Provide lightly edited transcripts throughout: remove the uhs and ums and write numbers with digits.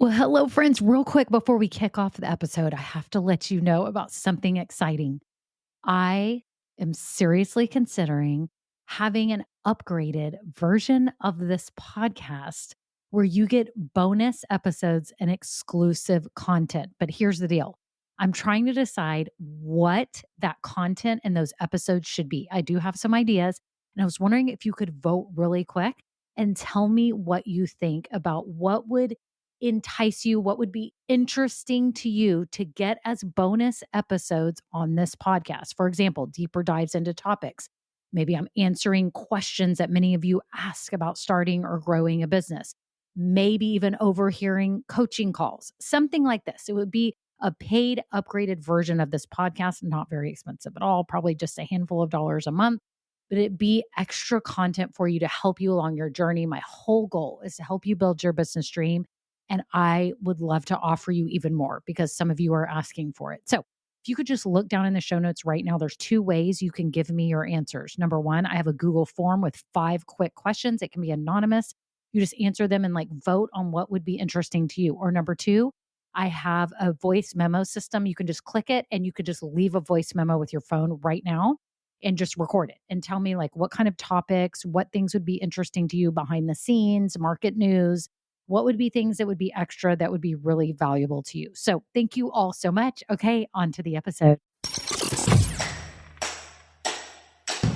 Well, hello, friends. Real quick before we kick off the episode, I have to let you know about something exciting. I am seriously considering having an upgraded version of this podcast where you get bonus episodes and exclusive content. But here's the deal, I'm trying to decide what that content and those episodes should be. I do have some ideas, and I was wondering if you could vote really quick and tell me what you think about what would entice you, what would be interesting to you to get as bonus episodes on this podcast. For example, deeper dives into topics. Maybe I'm answering questions that many of you ask about starting or growing a business. Maybe even overhearing coaching calls, something like this. It would be a paid, upgraded version of this podcast, not very expensive at all, probably just a handful of dollars a month, but it be extra content for you to help you along your journey. My whole goal is to help you build your business dream. And I would love to offer you even more because some of you are asking for it. So if you could just look down in the show notes right now, there's two ways you can give me your answers. Number one, I have a Google form with 5 quick questions. It can be anonymous. You just answer them and vote on what would be interesting to you. Or number two, I have a voice memo system. You can just click it and you could just leave a voice memo with your phone right now and just record it and tell me what kind of topics, what things would be interesting to you behind the scenes, market news, what would be things that would be extra that would be really valuable to you. So thank you all so much. Okay, on to the episode.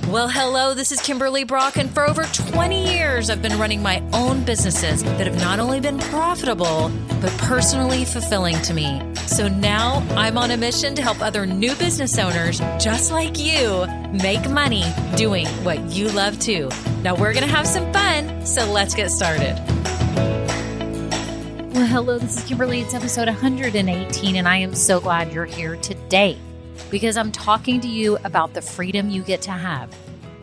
Well, hello, this is Kimberly Brock, and for over 20 years, I've been running my own businesses that have not only been profitable, but personally fulfilling to me. So now I'm on a mission to help other new business owners, just like you, make money doing what you love too. Now we're going to have some fun, so let's get started. Well, hello, this is Kimberly. It's episode 118, and I am so glad you're here today because I'm talking to you about the freedom you get to have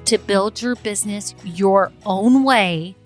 to build your business your own way,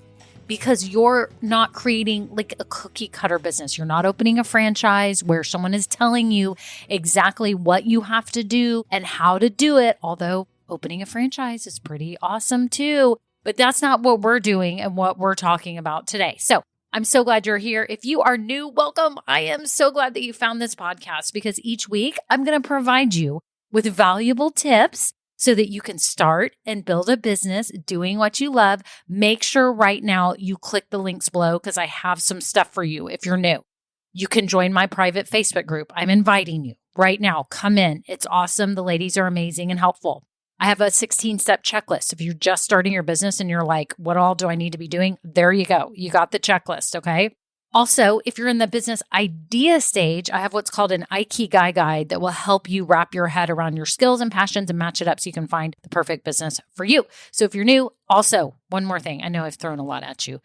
because you're not creating a cookie cutter business. You're not opening a franchise where someone is telling you exactly what you have to do and how to do it, although opening a franchise is pretty awesome too. But that's not what we're doing and what we're talking about today. So I'm so glad you're here. If you are new, welcome. I am so glad that you found this podcast because each week I'm going to provide you with valuable tips so that you can start and build a business doing what you love. Make sure right now you click the links below because I have some stuff for you if you're new. You can join my private Facebook group. I'm inviting you right now. Come in. It's awesome. The ladies are amazing and helpful. I have a 16-step checklist. If you're just starting your business and you're like, what all do I need to be doing? There you go. You got the checklist, okay? Also, if you're in the business idea stage, I have what's called an Ikigai guide that will help you wrap your head around your skills and passions and match it up so you can find the perfect business for you. So if you're new, also, one more thing. I know I've thrown a lot at you.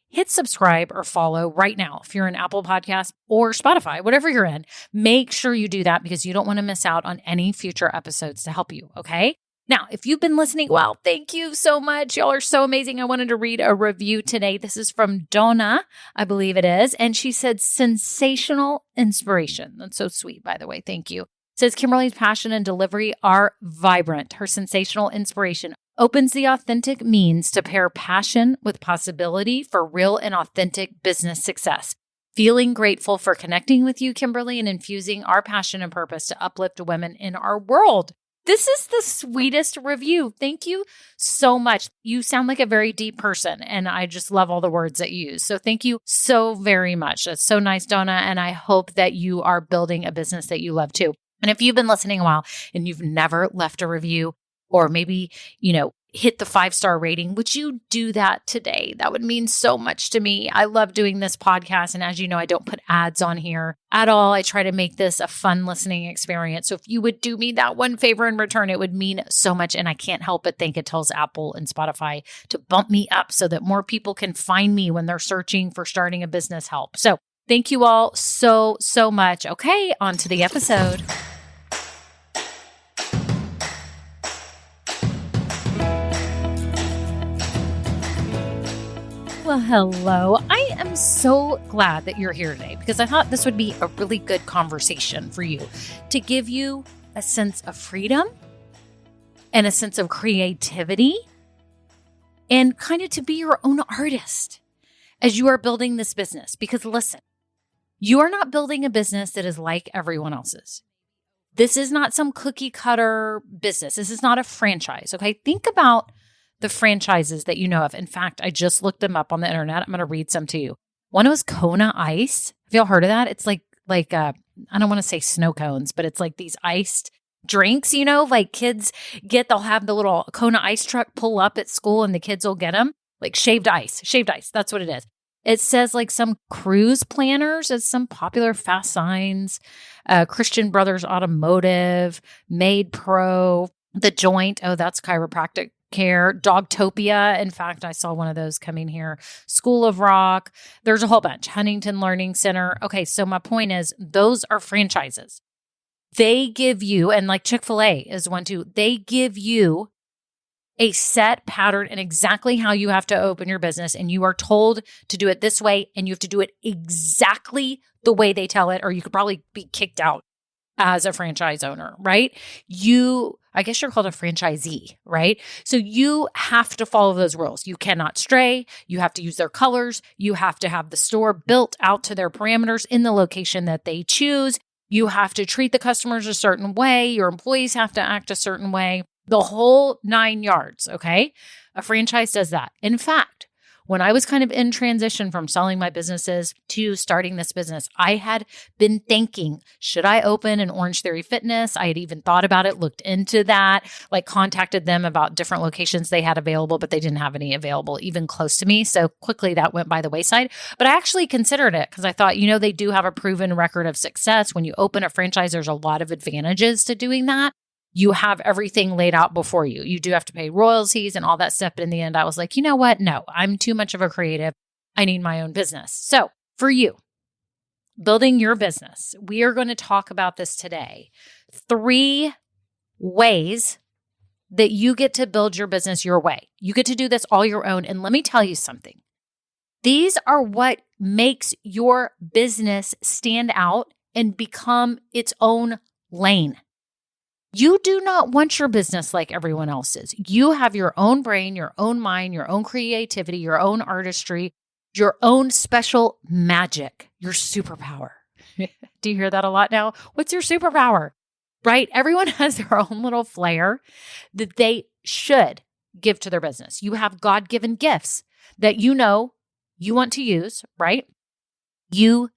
Hit subscribe or follow right now. If you're in Apple Podcasts or Spotify, whatever you're in, make sure you do that because you don't want to miss out on any future episodes to help you, okay? Now, if you've been listening, well, thank you so much. Y'all are so amazing. I wanted to read a review today. This is from Donna, I believe it is. And she said, sensational inspiration. That's so sweet, by the way. Thank you. It says, Kimberly's passion and delivery are vibrant. Her sensational inspiration opens the authentic means to pair passion with possibility for real and authentic business success. Feeling grateful for connecting with you, Kimberly, and infusing our passion and purpose to uplift women in our world. This is the sweetest review. Thank you so much. You sound like a very deep person, and I just love all the words that you use. So thank you so very much. That's so nice, Donna, and I hope that you are building a business that you love too. And if you've been listening a while and you've never left a review, or maybe, hit the 5-star rating, would you do that today? That would mean so much to me. I love doing this podcast. And as you know, I don't put ads on here at all. I try to make this a fun listening experience. So if you would do me that one favor in return, it would mean so much. And I can't help but think it tells Apple and Spotify to bump me up so that more people can find me when they're searching for starting a business help. So thank you all so, so much. Okay, on to the episode. Well, hello. I am so glad that you're here today because I thought this would be a really good conversation for you to give you a sense of freedom and a sense of creativity and kind of to be your own artist as you are building this business. Because listen, You are not building a business that is like everyone else's. This is not some cookie cutter business. This is not a franchise, okay? Think about the franchises that you know of. In fact, I just looked them up on the internet. I'm going to read some to you. One was Kona Ice. Have y'all heard of that? It's like I don't want to say snow cones, but it's like these iced drinks, like kids get, they'll have the little Kona Ice truck pull up at school and the kids will get them. Like shaved ice. That's what it is. It says like some cruise planners as some popular fast signs, Christian Brothers Automotive, Made Pro, The Joint. Oh, that's chiropractic care. Dogtopia. In fact, I saw one of those coming here. School of Rock. There's a whole bunch. Huntington Learning Center. Okay, so my point is those are franchises. They give you, and like Chick-fil-A is one too, they give you a set pattern and exactly how you have to open your business. And you are told to do it this way, and you have to do it exactly the way they tell it, or you could probably be kicked out as a franchise owner, right? I guess you're called a franchisee, right? So you have to follow those rules. You cannot stray. You have to use their colors. You have to have the store built out to their parameters in the location that they choose. You have to treat the customers a certain way. Your employees have to act a certain way. The whole 9 yards, okay? A franchise does that. In fact, when I was kind of in transition from selling my businesses to starting this business, I had been thinking, should I open an Orange Theory Fitness? I had even thought about it, looked into that, like contacted them about different locations they had available, but they didn't have any available even close to me. So quickly that went by the wayside. But I actually considered it because I thought, they do have a proven record of success. When you open a franchise, there's a lot of advantages to doing that. You have everything laid out before you. You do have to pay royalties and all that stuff. But in the end, I was like, you know what? No, I'm too much of a creative. I need my own business. So for you, building your business, we are going to talk about this today. 3 ways that you get to build your business your way. You get to do this all your own. And let me tell you something. These are what makes your business stand out and become its own lane. You do not want your business like everyone else's. You have your own brain, your own mind, your own creativity, your own artistry, your own special magic, your superpower. Do you hear that a lot now? What's your superpower? Right? Everyone has their own little flair that they should give to their business. You have God-given gifts that you want to use, right? You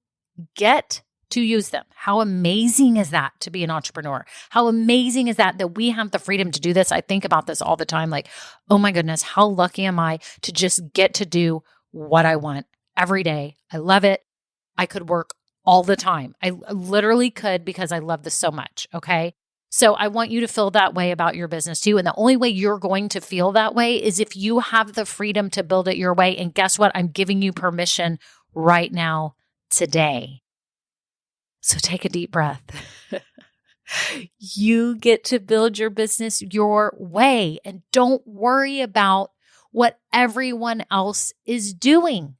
get to use them. How amazing is that to be an entrepreneur? How amazing is that we have the freedom to do this? I think about this all the time. Like, oh my goodness, how lucky am I to just get to do what I want every day? I love it. I could work all the time. I literally could because I love this so much. Okay. So I want you to feel that way about your business too. And the only way you're going to feel that way is if you have the freedom to build it your way. And guess what? I'm giving you permission right now, today. So take a deep breath. You get to build your business your way and don't worry about what everyone else is doing.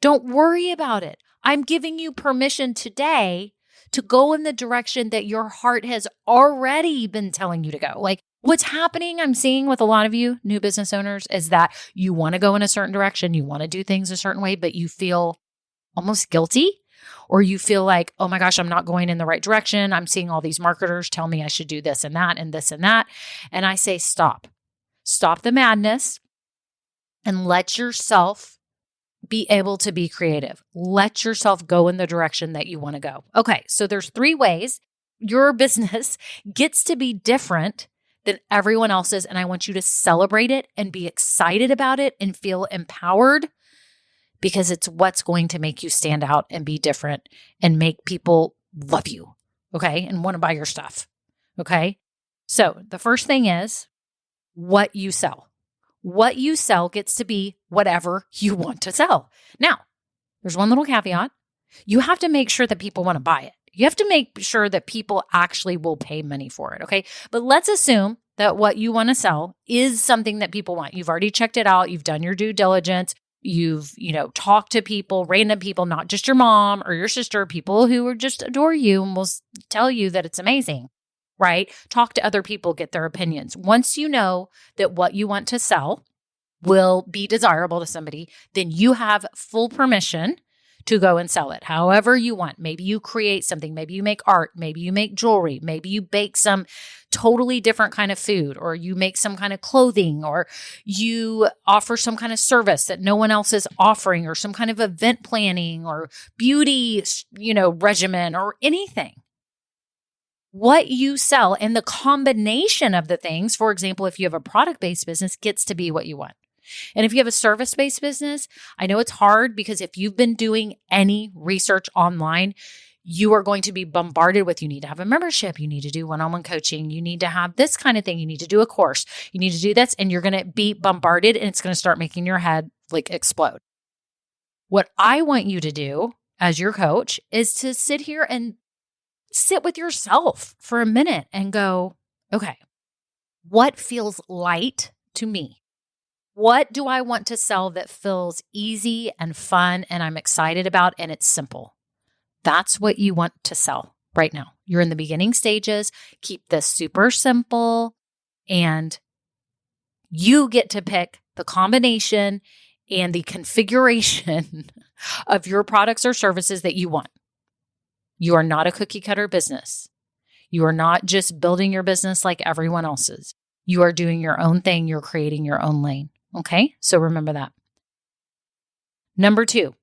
Don't worry about it. I'm giving you permission today to go in the direction that your heart has already been telling you to go. Like what's happening, I'm seeing with a lot of you new business owners is that you want to go in a certain direction. You want to do things a certain way, but you feel almost guilty. Or you feel like, oh my gosh, I'm not going in the right direction. I'm seeing all these marketers tell me I should do this and that and this and that. And I say, stop. Stop the madness and let yourself be able to be creative. Let yourself go in the direction that you want to go. Okay, so there's 3 ways your business gets to be different than everyone else's. And I want you to celebrate it and be excited about it and feel empowered. Because it's what's going to make you stand out and be different and make people love you, okay? And want to buy your stuff, okay? So the first thing is what you sell. What you sell gets to be whatever you want to sell. Now, there's one little caveat. You have to make sure that people want to buy it. You have to make sure that people actually will pay money for it, okay? But let's assume that what you want to sell is something that people want. You've already checked it out. You've done your due diligence. You've, talked to people, random people, not just your mom or your sister, people who just adore you and will tell you that it's amazing, right? Talk to other people, get their opinions. Once you know that what you want to sell will be desirable to somebody, then you have full permission to go and sell it however you want. Maybe you create something, maybe you make art, maybe you make jewelry, maybe you bake some totally different kind of food, or you make some kind of clothing, or you offer some kind of service that no one else is offering, or some kind of event planning or beauty, regimen or anything. What you sell and the combination of the things, for example, if you have a product-based business, gets to be what you want. And if you have a service-based business, I know it's hard because if you've been doing any research online, you are going to be bombarded with, you need to have a membership, you need to do one-on-one coaching, you need to have this kind of thing, you need to do a course, you need to do this, and you're going to be bombarded and it's going to start making your head explode. What I want you to do as your coach is to sit here and sit with yourself for a minute and go, okay, what feels light to me? What do I want to sell that feels easy and fun and I'm excited about and it's simple? That's what you want to sell right now. You're in the beginning stages. Keep this super simple and you get to pick the combination and the configuration of your products or services that you want. You are not a cookie cutter business. You are not just building your business like everyone else's. You are doing your own thing. You're creating your own lane. Okay? So remember that. Number 2,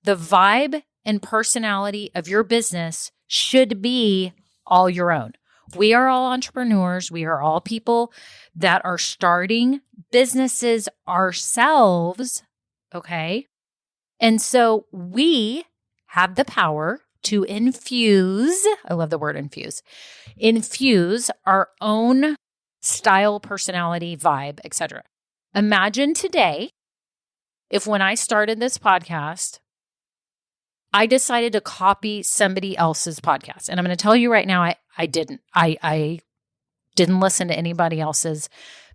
the vibe and personality of your business should be all your own. We are all entrepreneurs. We are all people that are starting businesses ourselves. Okay? And so we have the power to infuse, I love the word infuse our own style, personality, vibe, etc. Imagine today if when I started this podcast, I decided to copy somebody else's podcast. And I'm going to tell you right now, I didn't. I didn't listen to anybody else's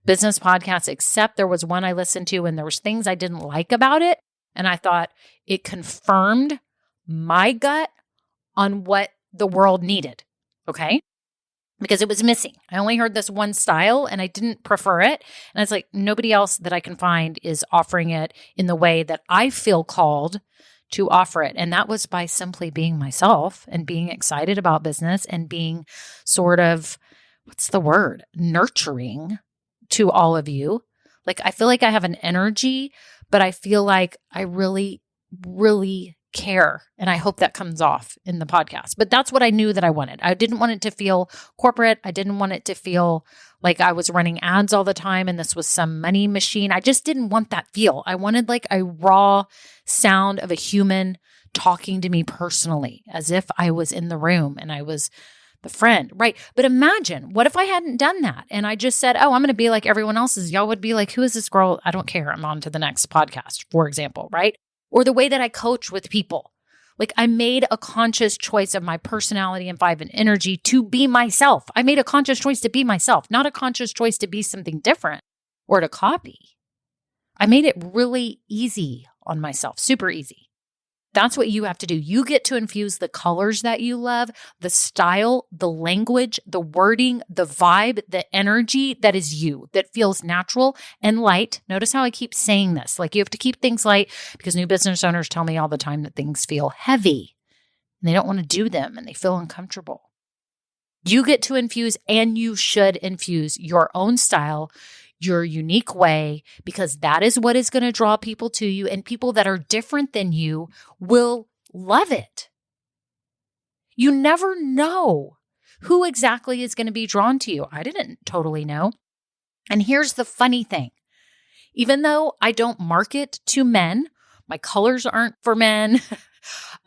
business podcast, except there was one I listened to and there was things I didn't like about it. And I thought it confirmed my gut on what the world needed, okay? Because it was missing. I only heard this one style and I didn't prefer it. And it's like nobody else that I can find is offering it in the way that I feel called to offer it. And that was by simply being myself and being excited about business and being sort of, nurturing to all of you. I feel like I have an energy, but I feel like I really, really care. And I hope that comes off in the podcast. But that's what I knew that I wanted. I didn't want it to feel corporate. I didn't want it to feel like I was running ads all the time and this was some money machine. I just didn't want that feel. I wanted a raw sound of a human talking to me personally, as if I was in the room and I was the friend, right? But imagine, what if I hadn't done that and I just said, oh, I'm going to be like everyone else's. Y'all would be like, who is this girl? I don't care. I'm on to the next podcast, for example, right? Or the way that I coach with people. I made a conscious choice of my personality and vibe and energy to be myself. I made a conscious choice to be myself, not a conscious choice to be something different or to copy. I made it really easy on myself, super easy. That's what you have to do. You get to infuse the colors that you love, the style, the language, the wording, the vibe, the energy that is you, that feels natural and light. Notice how I keep saying this. You have to keep things light because new business owners tell me all the time that things feel heavy and they don't want to do them and they feel uncomfortable. You get to infuse, and you should infuse your own style, your unique way, because that is what is going to draw people to you, and people that are different than you will love it. You never know who exactly is going to be drawn to you. I didn't totally know. And here's the funny thing. Even though I don't market to men, my colors aren't for men,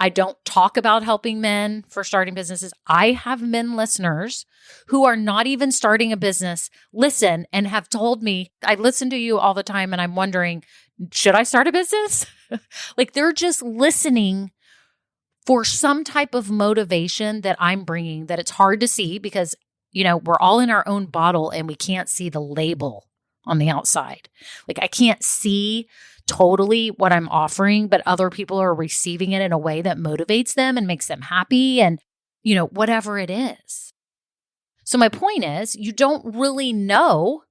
I don't talk about helping men for starting businesses. I have men listeners who are not even starting a business, listen and have told me, I listen to you all the time and I'm wondering, should I start a business? They're just listening for some type of motivation that I'm bringing that it's hard to see because, we're all in our own bottle and we can't see the label on the outside. I can't see totally what I'm offering, but other people are receiving it in a way that motivates them and makes them happy and, whatever it is. So my point is, you don't really know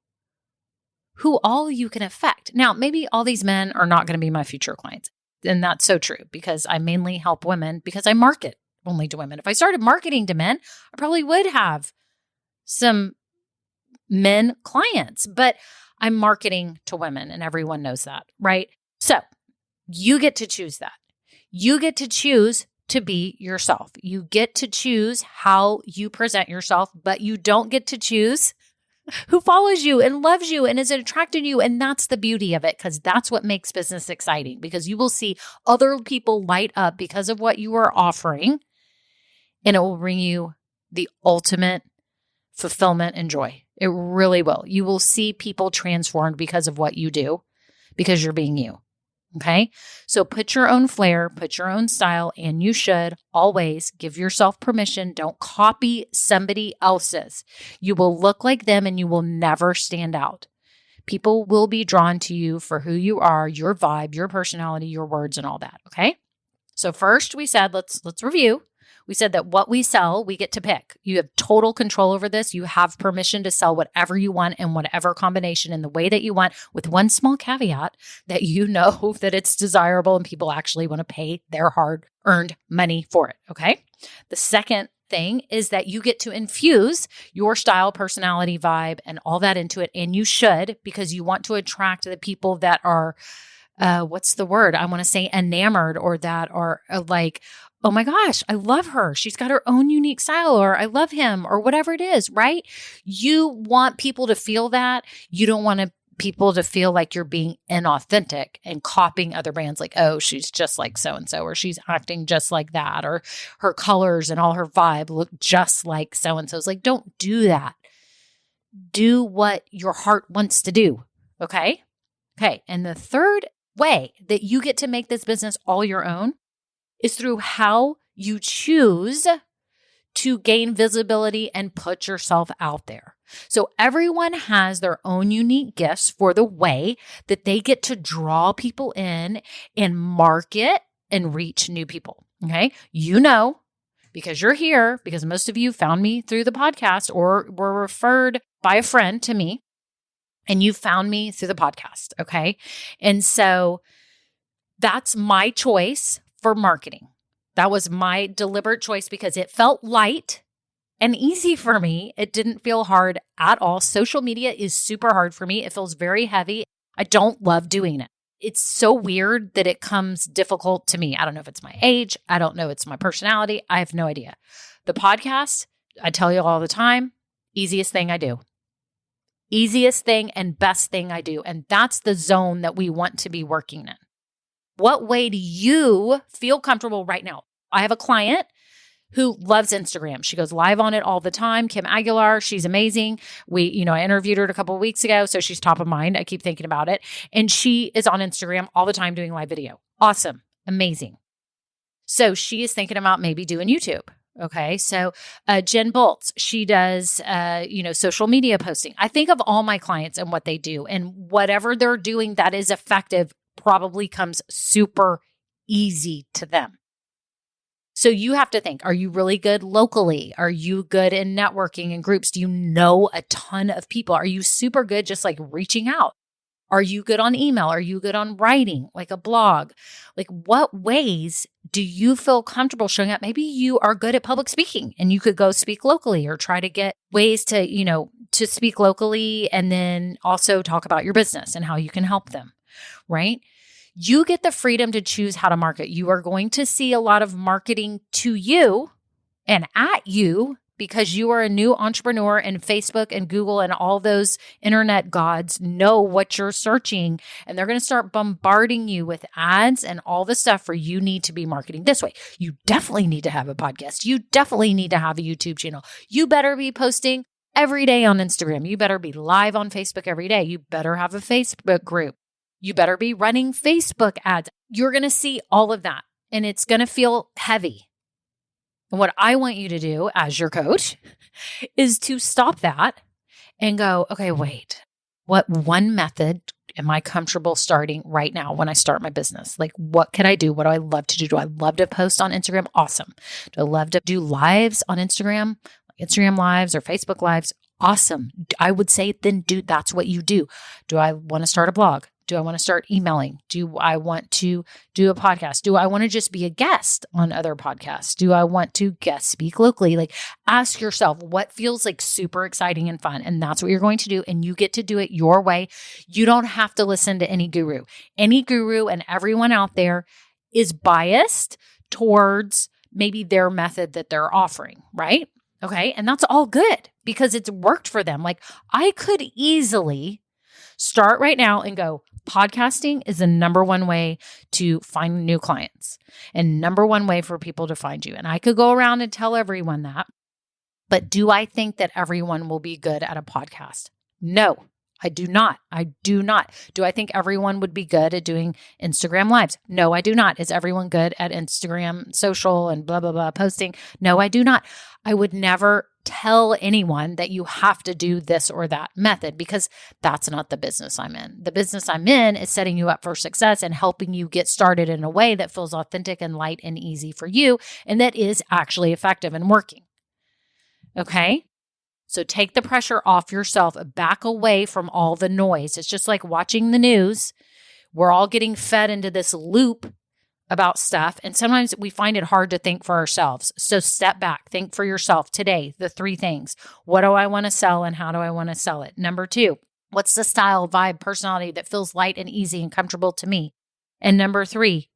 who all you can affect. Now, maybe all these men are not going to be my future clients. And that's so true because I mainly help women because I market only to women. If I started marketing to men, I probably would have some men clients, but I'm marketing to women and everyone knows that, right? So you get to choose that. You get to choose to be yourself. You get to choose how you present yourself, but you don't get to choose who follows you and loves you and is attracted to you. And that's the beauty of it, because that's what makes business exciting, because you will see other people light up because of what you are offering, and it will bring you the ultimate fulfillment and joy. It really will. You will see people transformed because of what you do, because you're being you. Okay. So put your own flair, put your own style, and you should always give yourself permission. Don't copy somebody else's. You will look like them and you will never stand out. People will be drawn to you for who you are, your vibe, your personality, your words, and all that. Okay. So first we said, let's review. We said that what we sell, we get to pick. You have total control over this. You have permission to sell whatever you want in whatever combination in the way that you want, with one small caveat that you know that it's desirable and people actually want to pay their hard-earned money for it, okay? The second thing is that you get to infuse your style, personality, vibe, and all that into it, and you should, because you want to attract the people that are, what's the word? I want to say enamored, or that are like, oh my gosh, I love her. She's got her own unique style, or I love him, or whatever it is, right? You want people to feel that. You don't want people to feel like you're being inauthentic and copying other brands, like, oh, she's just like so-and-so, or she's acting just like that, or her colors and all her vibe look just like so-and-so's. Like, don't do that. Do what your heart wants to do, okay? Okay, and the third way that you get to make this business all your own is through how you choose to gain visibility and put yourself out there. So everyone has their own unique gifts for the way that they get to draw people in and market and reach new people. Okay. You know, because you're here, because most of you found me through the podcast or were referred by a friend to me, and you found me through the podcast. Okay. And so that's my choice for marketing. That was my deliberate choice because it felt light and easy for me. It didn't feel hard at all. Social media is super hard for me. It feels very heavy. I don't love doing it. It's so weird that it comes difficult to me. I don't know if it's my age. I don't know if it's my personality. I have no idea. The podcast, I tell you all the time, easiest thing I do. Easiest thing and best thing I do. And that's the zone that we want to be working in. What way do you feel comfortable right now? I have a client who loves Instagram. She goes live on it all the time. Kim Aguilar, she's amazing. I interviewed her a couple of weeks ago, so she's top of mind. I keep thinking about it. And she is on Instagram all the time doing live video. Awesome. Amazing. So she is thinking about maybe doing YouTube. Okay. So Jen Bolts, she does, social media posting. I think of all my clients and what they do, and whatever they're doing that is effective probably comes super easy to them. So you have to think, are you really good locally? Are you good in networking and groups? Do you know a ton of people? Are you super good just like reaching out? Are you good on email? Are you good on writing, like a blog? Like, what ways do you feel comfortable showing up? Maybe you are good at public speaking and you could go speak locally, or try to get ways to, to speak locally and then also talk about your business and how you can help them, right? You get the freedom to choose how to market. You are going to see a lot of marketing to you and at you because you are a new entrepreneur, and Facebook and Google and all those internet gods know what you're searching, and they're going to start bombarding you with ads and all the stuff for you need to be marketing this way. You definitely need to have a podcast. You definitely need to have a YouTube channel. You better be posting every day on Instagram. You better be live on Facebook every day. You better have a Facebook group. You better be running Facebook ads. You're going to see all of that, and it's going to feel heavy. And what I want you to do as your coach is to stop that and go, okay, wait, what one method am I comfortable starting right now when I start my business? Like, what can I do? What do I love to do? Do I love to post on Instagram? Awesome. Do I love to do lives on Instagram, like Instagram lives or Facebook lives? Awesome. I would say then, dude, that's what you do. Do I want to start a blog? Do I want to start emailing? Do I want to do a podcast? Do I want to just be a guest on other podcasts? Do I want to guest speak locally? Like, ask yourself what feels like super exciting and fun. And that's what you're going to do. And you get to do it your way. You don't have to listen to any guru. Any guru and everyone out there is biased towards maybe their method that they're offering, right? Okay. And that's all good because it's worked for them. Like, I could easily start right now and go, podcasting is the number one way to find new clients and number one way for people to find you. And I could go around and tell everyone that. But do I think that everyone will be good at a podcast? No, I do not. I do not. Do I think everyone would be good at doing Instagram lives? No, I do not. Is everyone good at Instagram social and blah, blah, blah posting? No, I do not. I would never tell anyone that you have to do this or that method because that's not the business I'm in. The business I'm in is setting you up for success and helping you get started in a way that feels authentic and light and easy for you and that is actually effective and working. Okay? So take the pressure off yourself, back away from all the noise. It's just like watching the news. We're all getting fed into this loop about stuff. And sometimes we find it hard to think for ourselves. So step back, think for yourself today, the 3 things. What do I want to sell and how do I want to sell it? Number 2, what's the style, vibe, personality that feels light and easy and comfortable to me? And number 3,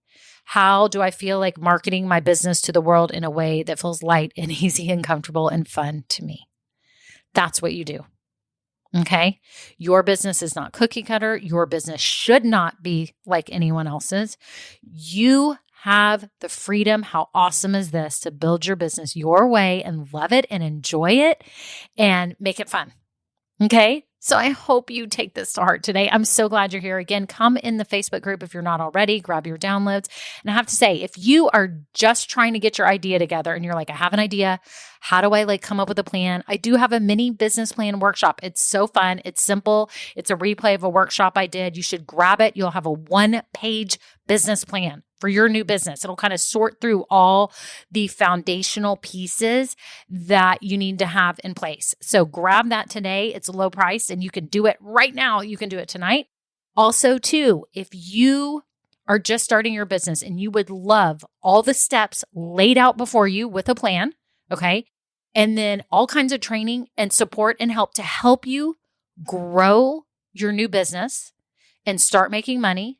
how do I feel like marketing my business to the world in a way that feels light and easy and comfortable and fun to me? That's what you do. Okay. Your business is not cookie cutter. Your business should not be like anyone else's. You have the freedom. How awesome is this to build your business your way and love it and enjoy it and make it fun. Okay. So I hope you take this to heart today. I'm so glad you're here. Again, come in the Facebook group if you're not already, grab your downloads. And I have to say, if you are just trying to get your idea together and you're like, I have an idea, how do I come up with a plan? I do have a mini business plan workshop. It's so fun. It's simple. It's a replay of a workshop I did. You should grab it. You'll have a 1-page business plan for your new business. It'll kind of sort through all the foundational pieces that you need to have in place. So grab that today. It's low price and you can do it right now. You can do it tonight. Also, too, if you are just starting your business and you would love all the steps laid out before you with a plan, okay, and then all kinds of training and support and help to help you grow your new business and start making money,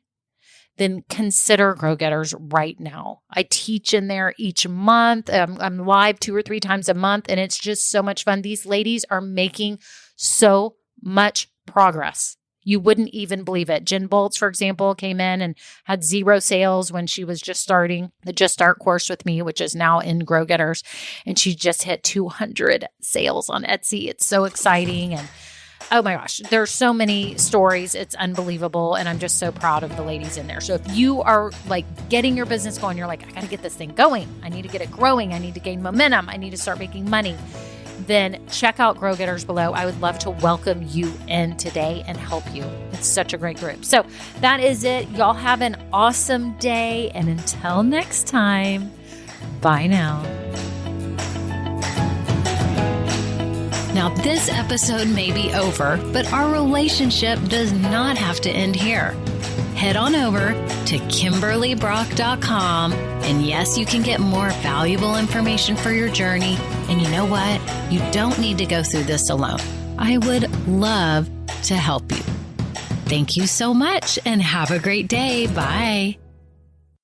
then consider Grow Getters right now. I teach in there each month. I'm live 2 or 3 times a month, and it's just so much fun. These ladies are making so much progress. You wouldn't even believe it. Jen Bolts, for example, came in and had 0 sales when she was just starting the Just Start course with me, which is now in Grow Getters. And she just hit 200 sales on Etsy. It's so exciting. And oh my gosh, there's so many stories. It's unbelievable. And I'm just so proud of the ladies in there. So if you are getting your business going, you're like, I got to get this thing going. I need to get it growing. I need to gain momentum. I need to start making money. Then check out Grow Getters below. I would love to welcome you in today and help you. It's such a great group. So that is it. Y'all have an awesome day. And until next time, bye now. Now, this episode may be over, but our relationship does not have to end here. Head on over to KimberlyBrock.com. And yes, you can get more valuable information for your journey. And you know what? You don't need to go through this alone. I would love to help you. Thank you so much and have a great day. Bye.